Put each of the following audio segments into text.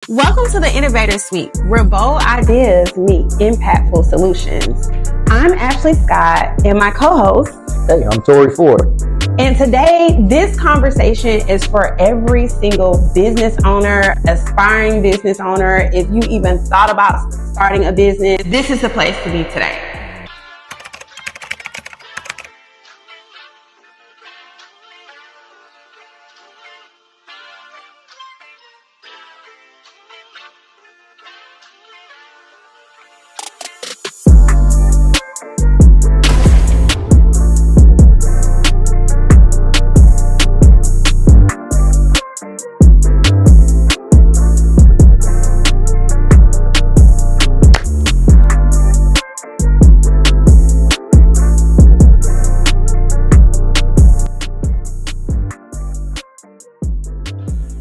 Welcome to the Innovators Suite, where bold ideas meet impactful solutions. I'm Ashley Scott, and my co-host. Hey, I'm Tori Ford. And today, this conversation is for every single business owner, aspiring business owner. If you even thought about starting a business, this is the place to be today.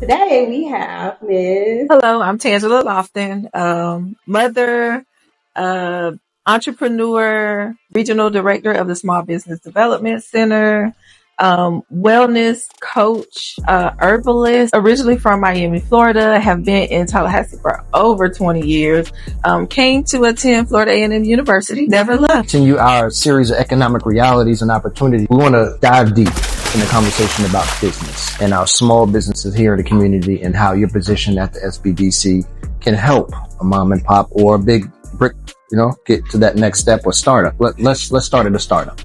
Today we have Ms. Hello, I'm Tangela Lofton, mother, entrepreneur, regional director of the Small Business Development Center, wellness coach, herbalist, originally from Miami, Florida, have been in Tallahassee for over 20 years, came to attend Florida A&M University, never left. Continue our series of economic realities and opportunities. We want to dive deep in the conversation about business and our small businesses here in the community and how your position at the SBDC can help a mom and pop or a big brick, get to that next step or startup. Let's start at a startup.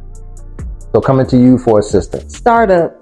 So coming to you for assistance. Startup,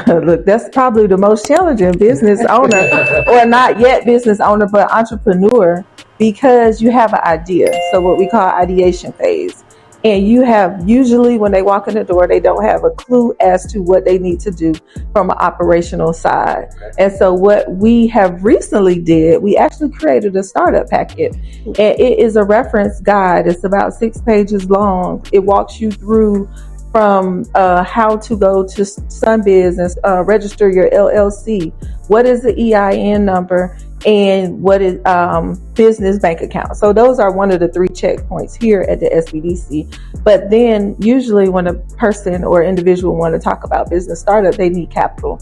look, that's probably the most challenging business owner, or not yet business owner, but entrepreneur, because you have an idea. So what we call ideation phase. And you have, usually when they walk in the door, they don't have a clue as to what they need to do from an operational side. And so what we have recently did, we actually created a startup packet. And it is a reference guide. It's about 6 pages long. It walks you through from how to go to SunBiz and register your LLC. What is the EIN number? And what is business bank account. So those are one of the 3 checkpoints here at the SBDC. But then usually when a person or individual want to talk about business startup, they need capital.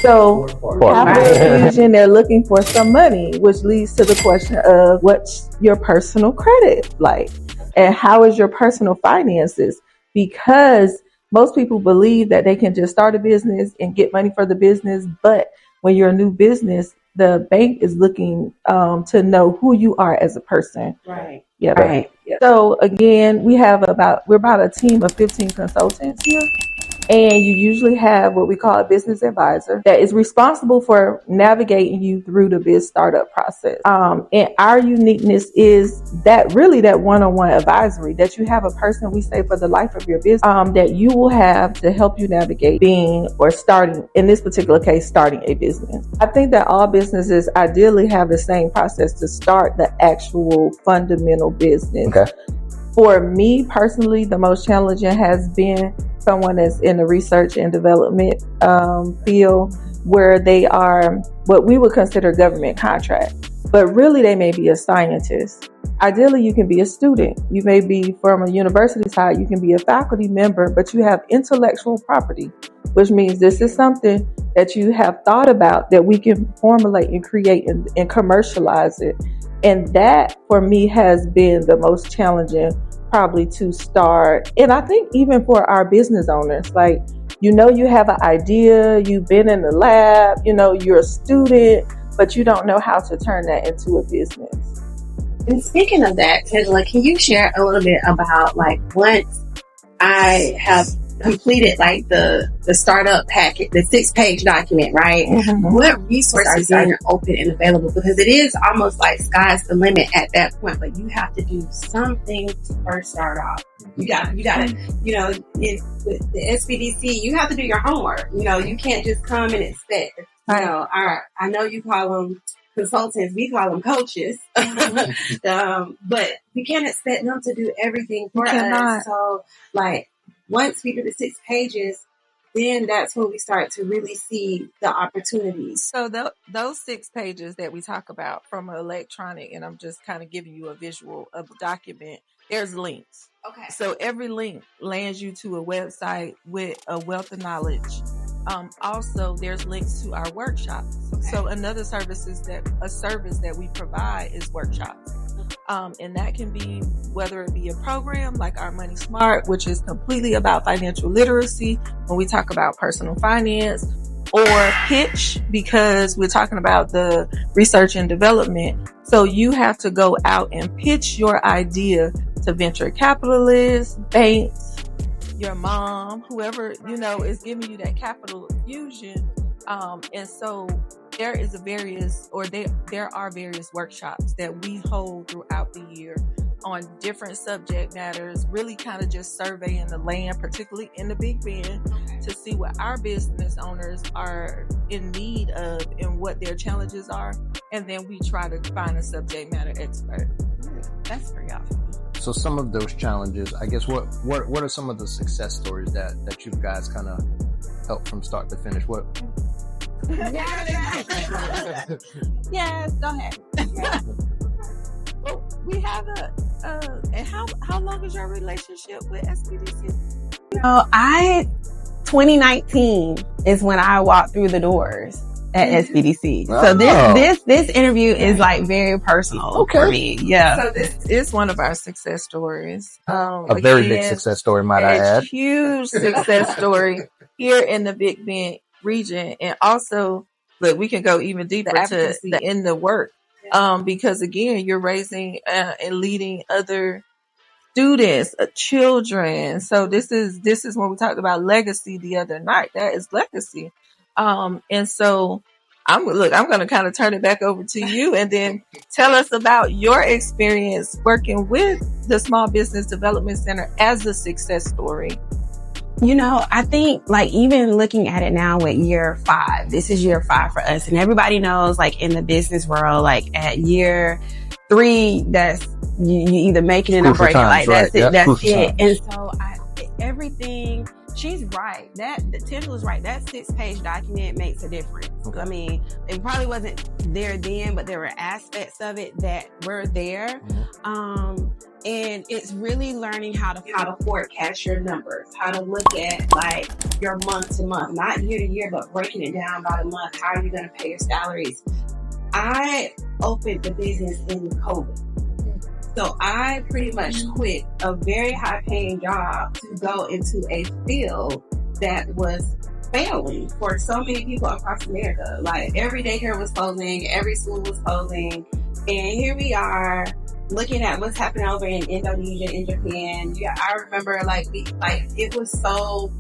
So capital infusion, they're looking for some money, which leads to the question of what's your personal credit like? And how is your personal finances? Because most people believe that they can just start a business and get money for the business. But when you're a new business, the bank is looking to know who you are as a person. Right. Yeah. Right. Yeah. So again, we're about a team of 15 consultants here. And you usually have what we call a business advisor that is responsible for navigating you through the biz startup process. And our uniqueness is that really that one-on-one advisory that you have a person, we say for the life of your business, that you will have to help you navigate being or starting, in this particular case, starting a business. I think that all businesses ideally have the same process to start the actual fundamental business. Okay. For me personally, the most challenging has been someone that's in the research and development field, where they are what we would consider government contract, but really they may be a scientist. Ideally, you can be a student. You may be from a university side, you can be a faculty member, but you have intellectual property, which means this is something that you have thought about that we can formulate and create and commercialize it. And that for me has been the most challenging probably to start. And I think even for our business owners, like, you have an idea, you've been in the lab, you're a student, but you don't know how to turn that into a business. And speaking of that, Tangela, can you share a little bit about once I have completed the startup packet, the 6-page document, right? Mm-hmm. What resources are open and available? Because it is almost like sky's the limit at that point, but you have to do something to first start off. You got to, with the SBDC, you have to do your homework. You can't just come and expect, I know you call them consultants, we call them coaches, but we can't expect them to do everything for us. So once we do the 6 pages, then that's when we start to really see the opportunities. So those 6 pages that we talk about from electronic, and I'm just kind of giving you a visual of the document, there's links. Okay. So every link lands you to a website with a wealth of knowledge Also, there's links to our workshops. Okay. So another service that we provide is workshops. And that can be, whether it be a program like Our Money Smart, which is completely about financial literacy when we talk about personal finance, or pitch, because we're talking about the research and development. So you have to go out and pitch your idea to venture capitalists, banks, your mom, whoever, is giving you that capital infusion. And so there are various workshops that we hold throughout the year on different subject matters, really kind of just surveying the land, particularly in the Big Bend, to see what our business owners are in need of and what their challenges are. And then we try to find a subject matter expert. That's pretty awesome. So some of those challenges, I guess, what are some of the success stories that you guys kind of helped from start to finish? What? Yes, go ahead. Well, we have and how long is your relationship with SBDC? 2019 is when I walked through the doors at SBDC. Oh. So this interview is like very personal for me. Yeah. So this is one of our success stories. A very big success story, might I add. Huge success story here in the Big Bend region. And also, look, we can go even deeper in the work. Because again, you're raising and leading other students, children. So this is when we talked about legacy the other night. That is legacy. And so I'm going to kind of turn it back over to you and then tell us about your experience working with the Small Business Development Center as a success story. I think even looking at it now with year 5, this is year 5 for us. And everybody knows in the business world, at year 3, that's you either making it or breaking. That's it. That's it. And so everything, she's right. Tangela's right. That 6-page document makes a difference. Okay. I mean, it probably wasn't there then, but there were aspects of it that were there. Mm-hmm. And it's really learning how to forecast your numbers, how to look at your month to month, not year to year, but breaking it down by the month. How are you going to pay your salaries? I opened the business in COVID. So I pretty much quit a very high paying job to go into a field that was failing for so many people across America. Every daycare was closing, every school was closing. And here we are looking at what's happening over in Indonesia, in Japan. Yeah, I remember it was so,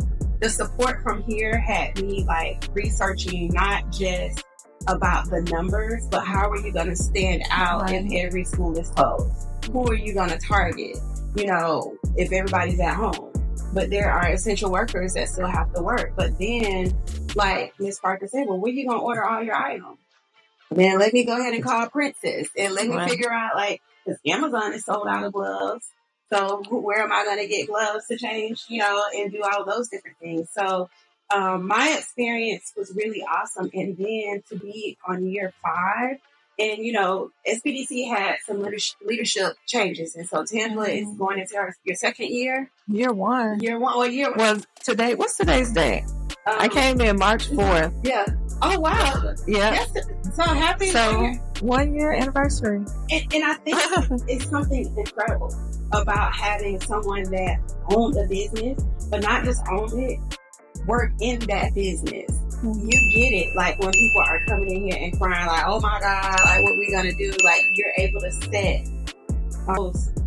the support from here had me researching not just about the numbers, but how are you going to stand out if every school is closed? Who are you going to target? If everybody's at home. But there are essential workers that still have to work. But then, Ms. Parker said, well, where are you going to order all your items? Then let me go ahead and call Princess and let me figure out, because Amazon is sold out of gloves. So where am I going to get gloves to change, and do all those different things? So my experience was really awesome. And then to be on year 5, and, SBDC had some leadership changes. And so Tangela is going into your second year. Year 1. Well, today, what's today's date? I came in March 4th. Yeah. Oh, wow. Yeah. So happy. So 1 year anniversary. And I think it's something incredible about having someone that owned a business, but not just owned it, work in that business. You get it. When people are coming in here and crying, oh my God, what we gonna do? You're able to set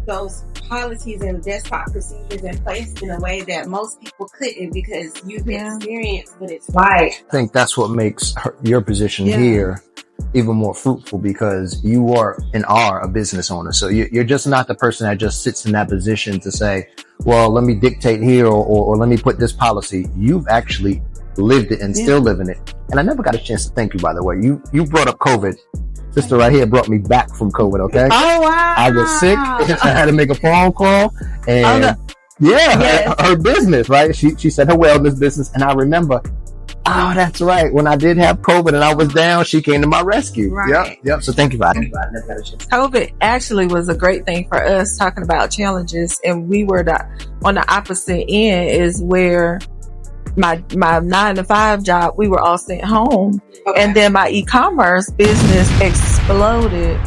those policies and desktop procedures in place in a way that most people couldn't, because you've experienced what it's like. I think that's what makes your position here even more fruitful, because you are a business owner. So you're just not the person that just sits in that position to say, well, let me dictate here or let me put this policy. You've actually lived it and still living it. And I never got a chance to thank you, by the way. You brought up COVID. Sister right here brought me back from COVID, okay? Oh, wow. I was sick. I had to make a phone call. And her business, right? She said her wellness business. And I remember, that's right. When I did have COVID and I was down, she came to my rescue. Right. Yep. So thank you for that. COVID actually was a great thing for us, talking about challenges. And we were on the opposite end, is where my 9-to-5 job, we were all sent home. Okay. And then my e-commerce business exploded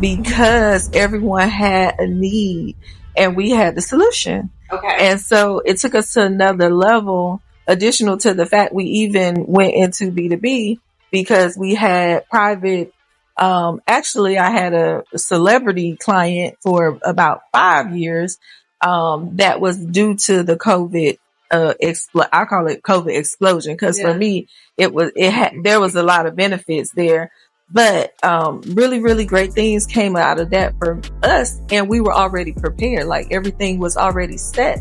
because everyone had a need and we had the solution. Okay. And so it took us to another level, additional to the fact we even went into B2B because we had private. Actually, I had a celebrity client for about 5 years that was due to the COVID. I call it COVID explosion because for me, there was a lot of benefits there, but really, really great things came out of that for us, and we were already prepared. Like everything was already set.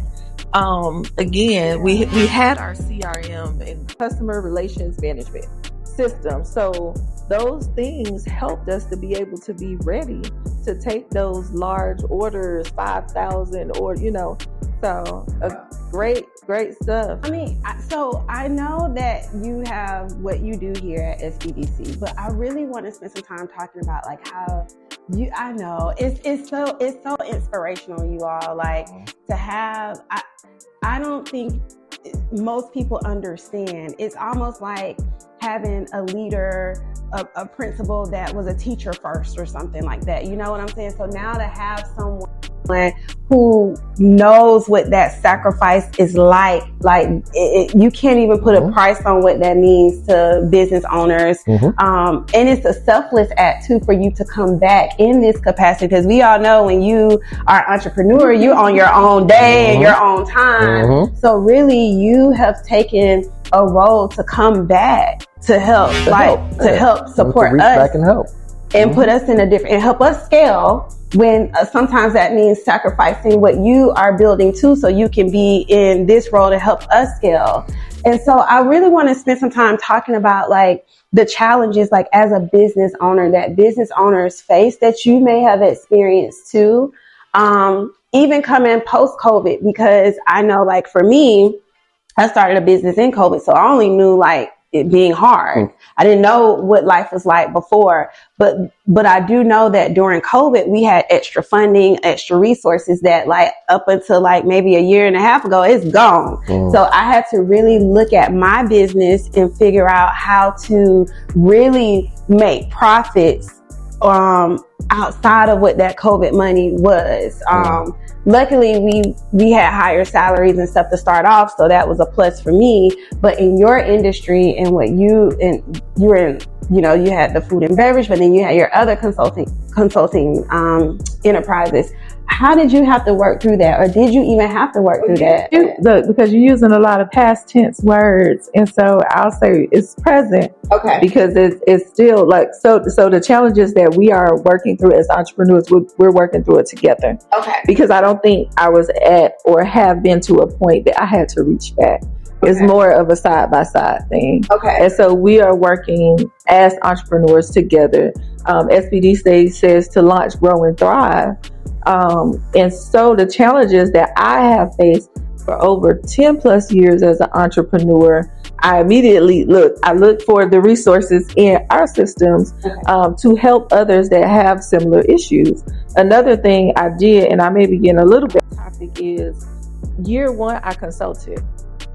Again, we had our CRM and customer relations management system, so those things helped us to be able to be ready to take those large orders, 5,000 or so great stuff. I mean, so I know that you have what you do here at SBDC, but I really want to spend some time talking about like how I know it's so inspirational, you all, like to have, I don't think most people understand. It's almost like having a leader, a principal that was a teacher first or something like that. You know what I'm saying? So now to have someone who knows what that sacrifice is like you can't even put a price on what that means to business owners. And it's a selfless act too for you to come back in this capacity, because we all know when you are an entrepreneur, you on your own day and your own time. So really you have taken a role to come back to help, to help support to reach us back and help. And put us in a different, and help us scale when sometimes that means sacrificing what you are building too, so you can be in this role to help us scale. And so I really want to spend some time talking about like the challenges, like as a business owner, that business owners face that you may have experienced too, even coming post COVID, because I know like for me, I started a business in COVID, so I only knew like it being hard. I didn't know what life was like before, but I do know that during COVID, we had extra funding, extra resources that like up until like maybe a year and a half ago, it's gone. So I had to really look at my business and figure out how to really make profits outside of what that COVID money was. Luckily, we had higher salaries and stuff to start off, so that was a plus for me. But in your industry and what you were in, you had the food and beverage, but then you had your other consulting enterprises. How did you have to work through that, or did you even have to work through that? Look, because you're using a lot of past tense words, and so I'll say it's present. Okay. Because it's still like so the challenges that we are working through as entrepreneurs, we're working through it together. Okay. Because I don't think I was at or have been to a point that I had to reach back. It's more of a side-by-side thing. Okay. And so we are working as entrepreneurs together. SBDC says to launch, grow, and thrive. And so the challenges that I have faced for over 10 plus years as an entrepreneur, I immediately look for the resources in our systems to help others that have similar issues. Another thing I did, and I may be getting a little bit off topic, is year one, I consulted.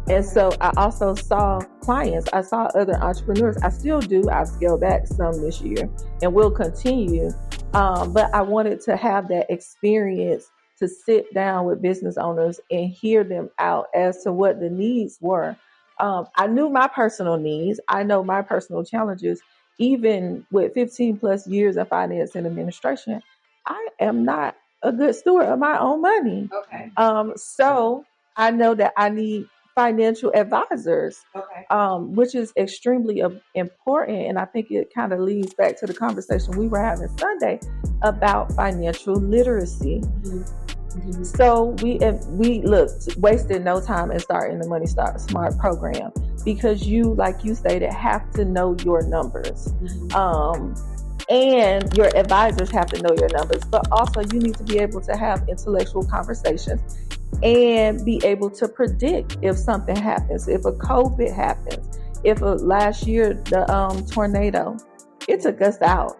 And so I also saw clients. I saw other entrepreneurs. I still do. I've scaled back some this year and will continue. But I wanted to have that experience to sit down with business owners and hear them out as to what the needs were. I knew my personal needs. I know my personal challenges. Even with 15 plus years of finance and administration, I am not a good steward of my own money. Okay. So I know that I need financial advisors, which is extremely important. And I think it kind of leads back to the conversation we were having Sunday about financial literacy. So we wasted no time in starting the Money Smart program, because you, like you stated, have to know your numbers. And your advisors have to know your numbers, but also you need to be able to have intellectual conversations and be able to predict if something happens, if a COVID happens, if last year the tornado, it took us out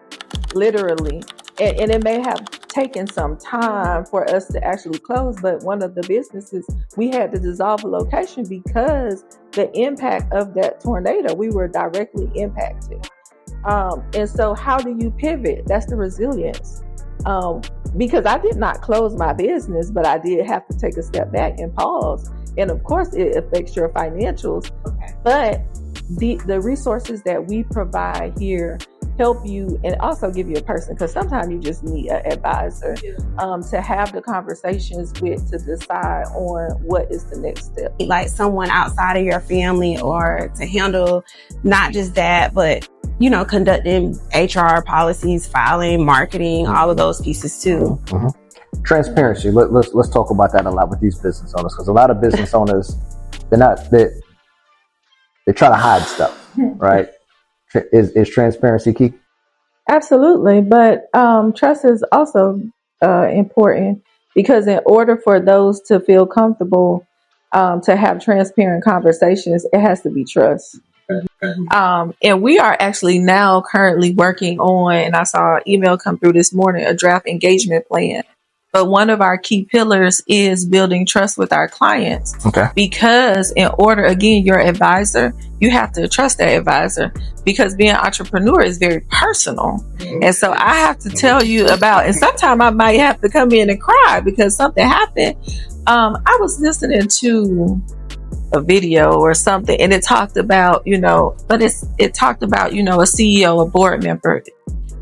literally, and it may have taken some time for us to actually close. But one of the businesses, we had to dissolve a location because the impact of that tornado, we were directly impacted. And so how do you pivot? That's the resilience. Because I did not close my business, but I did have to take a step back and pause. And of course, it affects your financials. Okay. But the resources that we provide here help you and also give you a person, because sometimes you just need an advisor to have the conversations with, to decide on what is the next step. Like someone outside of your family, or to handle not just that, but conducting HR policies, filing, marketing, all of those pieces too. Mm-hmm. Transparency. Let's talk about that a lot with these business owners, because a lot of business owners, they try to hide stuff, right? Is transparency key? Absolutely, but trust is also important, because in order for those to feel comfortable to have transparent conversations, it has to be trust. And we are actually now currently working on, and I saw an email come through this morning, a draft engagement plan. But one of our key pillars is building trust with our clients. Okay. Because in order, again, your advisor, you have to trust that advisor, because being an entrepreneur is very personal. Mm-hmm. And so I have to tell you about, and sometimes I might have to come in and cry because something happened. I was listening to a video or something, and it talked about, it talked about, a CEO, a board member.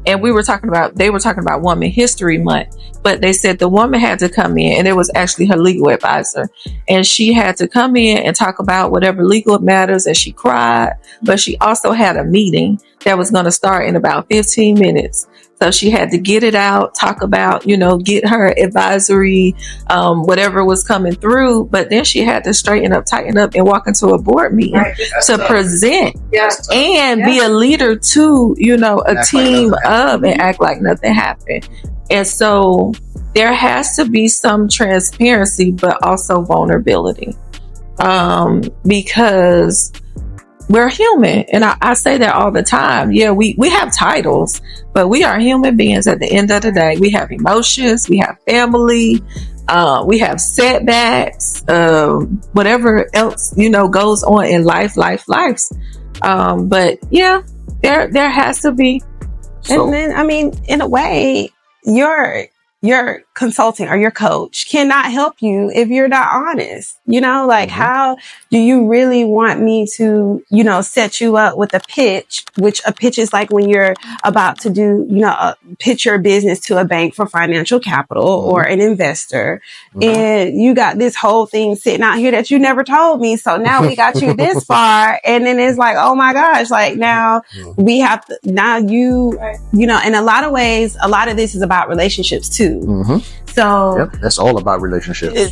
And they were talking about Woman History Month, but they said the woman had to come in, and it was actually her legal advisor. And she had to come in and talk about whatever legal matters, and she cried, but she also had a meeting that was going to start in about 15 minutes. So she had to get it out, talk about, get her advisory, whatever was coming through. But then she had to straighten up, tighten up, and walk into a board meeting to present and be a leader to, a team of, and act like nothing happened. And so there has to be some transparency, but also vulnerability, because we're human. And I say that all the time. Yeah, we have titles, but we are human beings at the end of the day. We have emotions, we have family, we have setbacks, whatever else, goes on in life. But yeah, there has to be. So, and then, in a way, your consulting or your coach cannot help you if you're not honest. How do you really want me to, set you up with a pitch, which a pitch is like when you're about to do, pitch your business to a bank for financial capital or an investor. And you got this whole thing sitting out here that you never told me. So now we got you this far. And then it's like, oh my gosh, like now we have to, now in a lot of ways, a lot of this is about relationships too. So that's all about relationships.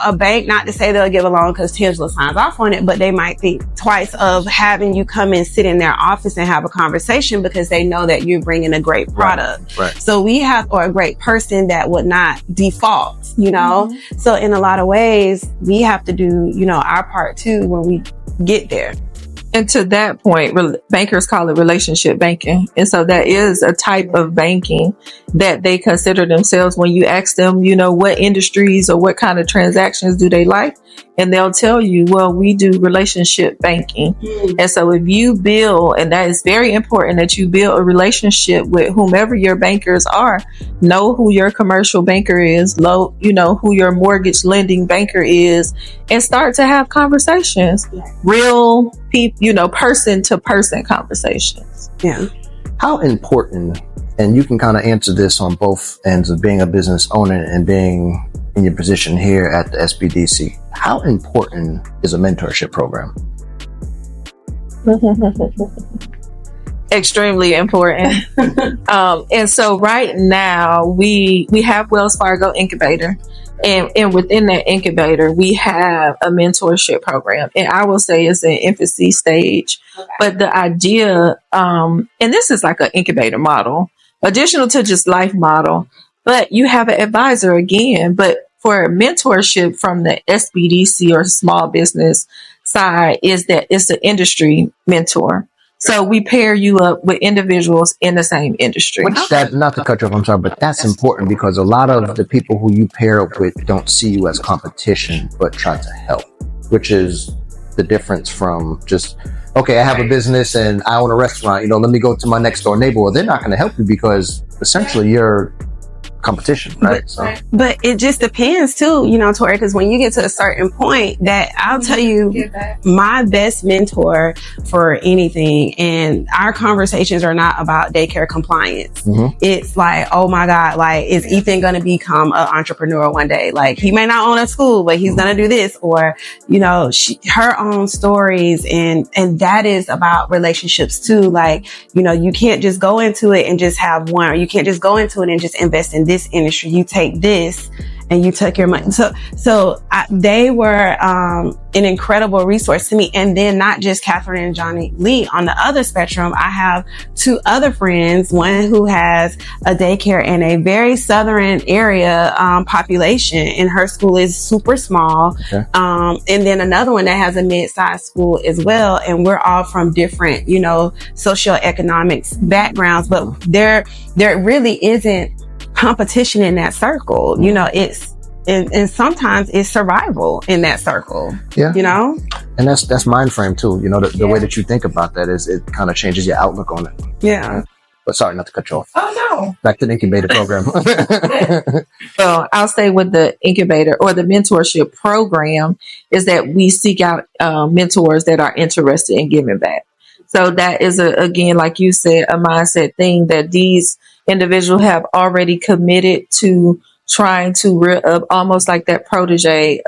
A bank, not to say they'll give a loan because Tangela signs off on it, but they might think twice of having you come and sit in their office and have a conversation because they know that you're bringing a great product. Right. So or a great person that would not default, So in a lot of ways, we have to do, our part too when we get there. And to that point, bankers call it relationship banking. And so that is a type of banking that they consider themselves when you ask them, what industries or what kind of transactions do they like? And they'll tell you, well, we do relationship banking. And so if you build, and that is very important that you build a relationship with whomever your bankers are, know who your commercial banker is, who your mortgage lending banker is, and start to have conversations, real people, person to person conversations. Yeah. How important, and you can kind of answer this on both ends of being a business owner and being in your position here at the SBDC, how important is a mentorship program? Extremely important. And so right now we have Wells Fargo Incubator, and within that incubator we have a mentorship program, and I will say it's in infancy stage. But the idea, and this is like an incubator model, additional to just life model, but you have an advisor again, but for mentorship from the SBDC or small business side is that it's an industry mentor. So we pair you up with individuals in the same industry. Which that, not to cut you off, I'm sorry, but that's important because a lot of the people who you pair up with don't see you as competition, but try to help, which is the difference from just, okay, I have a business and I own a restaurant, let me go to my next door neighbor. Well, they're not going to help you because essentially you're competition, right? But it just depends too, Tori, because when you get to a certain point that I'll tell you, my best mentor for anything, and our conversations are not about daycare compliance. Mm-hmm. It's like, oh my God, like, is Ethan going to become an entrepreneur one day? Like, he may not own a school, but he's going to do this, or, her own stories. And that is about relationships too. Like, you can't just go into it and just have one, or you can't just go into it and just invest in this industry. You take this and you took your money. They were an incredible resource to me. And then not just Catherine and Johnny Lee. On the other spectrum, I have two other friends, one who has a daycare in a very southern area population, and her school is super small. Okay. And then another one that has a mid-sized school as well. And we're all from different, socioeconomics backgrounds, but there really isn't competition in that circle. It's and sometimes it's survival in that circle. Yeah. And that's mind frame too. The way that you think about that is it kind of changes your outlook on it. Yeah. But sorry, not to cut you off. Oh no. Back to the incubator program. So I'll say with the incubator or the mentorship program is that we seek out mentors that are interested in giving back. So that is again, like you said, a mindset thing that these individuals have already committed to trying to almost like that protege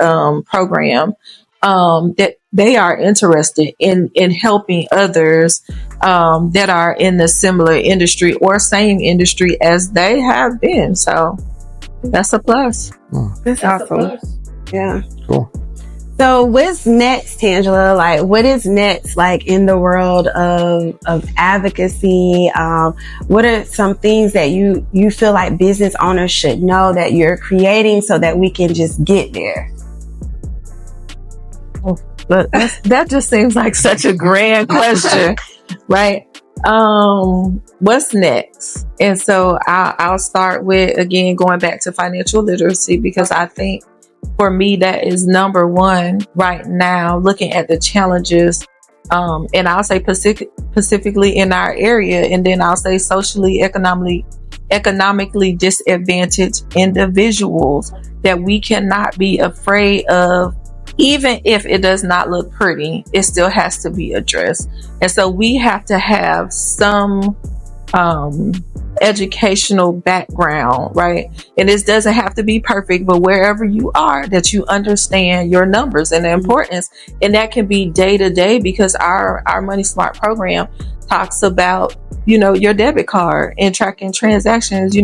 program, that they are interested in helping others that are in the similar industry or same industry as they have been. So that's a plus. That's awesome. Yeah. Cool. So what's next, Tangela? Like, what is next, like, in the world of advocacy? What are some things that you feel like business owners should know that you're creating so that we can just get there? But that just seems like such a grand question, right? What's next? And so I'll start with, again, going back to financial literacy, because I think for me, that is number one right now, looking at the challenges. And I'll say specifically in our area, and then I'll say socially, economically disadvantaged individuals, that we cannot be afraid of. Even if it does not look pretty, it still has to be addressed. And so we have to have some educational background, right? And this doesn't have to be perfect, but wherever you are, that you understand your numbers and the importance. And that can be day to day, because our Money Smart program talks about, your debit card and tracking transactions.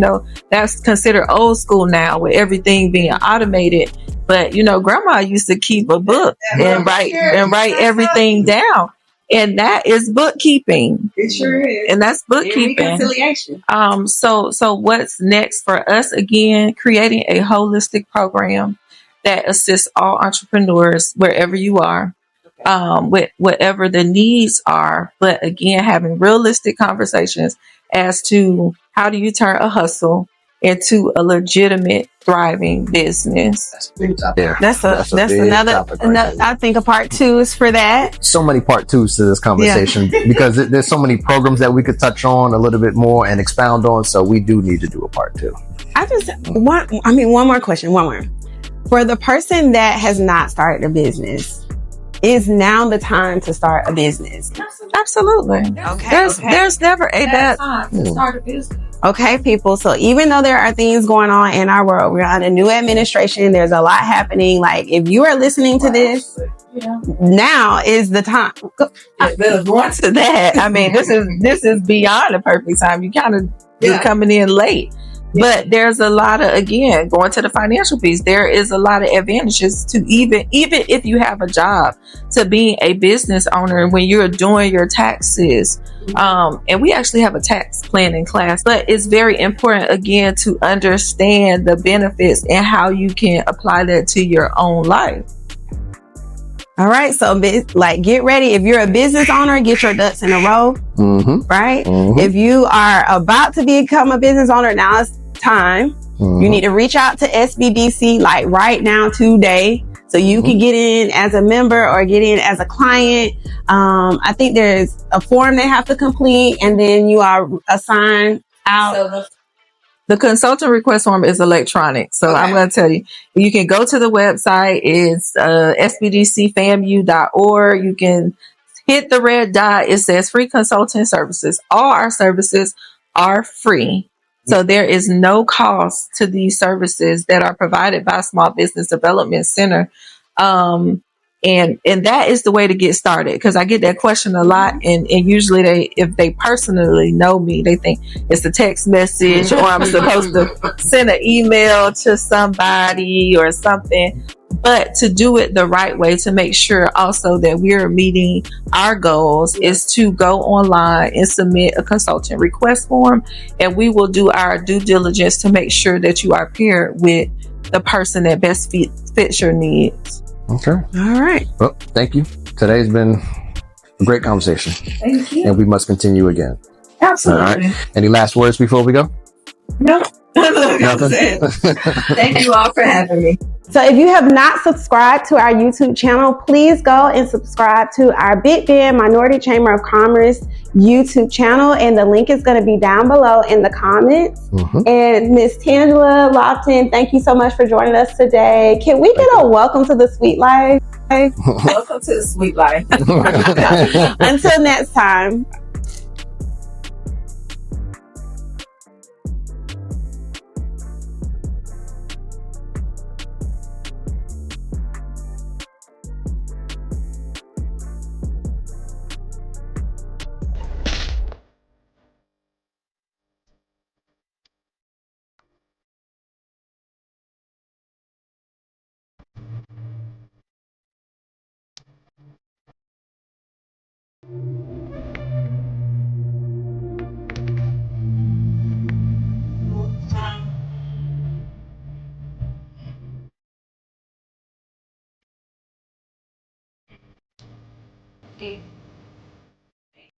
That's considered old school now, with everything being automated. But, grandma used to keep a book and write everything down. And that is bookkeeping. It sure is. And that's bookkeeping. And reconciliation. So what's next for us? Again, creating a holistic program that assists all entrepreneurs wherever you are, with whatever the needs are. But again, having realistic conversations as to how do you turn a hustle into a legitimate, thriving business. That's another. I think a part 2 is for that. So many part 2s to this conversation, because there's so many programs that we could touch on a little bit more and expound on. So we do need to do a part 2. One more question. For the person that has not started a business, is now the time to start a business? Absolutely. Okay. There's never a bad time to start a business. Okay, people. So even though there are things going on in our world, we're on a new administration. There's a lot happening. Like, if you are listening to this, now is the time. Going to that, this is beyond the perfect time. You kind of you're coming in late. But there's a lot of, again, going to the financial piece, there is a lot of advantages to even if you have a job, to being a business owner when you're doing your taxes. And we actually have a tax planning class, but it's very important, again, to understand the benefits and how you can apply that to your own life. All right. So like, get ready. If you're a business owner, get your ducks in a row. Right. If you are about to become a business owner, now it's time. You need to reach out to SBDC like right now, today, so you can get in as a member or get in as a client. I think there's a form they have to complete, and then you are assigned out. So the consultant request form is electronic. So I'm going to tell you, you can go to the website. It's sbdcfamu.org. You can hit the red dot. It says free consulting services. All our services are free. So there is no cost to these services that are provided by Small Business Development Center. And that is the way to get started, because I get that question a lot, and usually if they personally know me, they think it's a text message or I'm supposed to send an email to somebody or something. But to do it the right way, to make sure also that we're meeting our goals, is to go online and submit a consultant request form, and we will do our due diligence to make sure that you are paired with the person that best fits your needs. Okay. All right. Well, thank you. Today's been a great conversation. Thank you. And we must continue again. Absolutely. All right. Any last words before we go? No. Nothing? Thank you all for having me. So if you have not subscribed to our YouTube channel, please go and subscribe to our Big Bend Minority Chamber of Commerce YouTube channel. And the link is going to be down below in the comments. And Miss Tangela Lofton, thank you so much for joining us today. Can we get a welcome to the Sweet Life? Welcome to the Sweet Life. Until next time. Okay.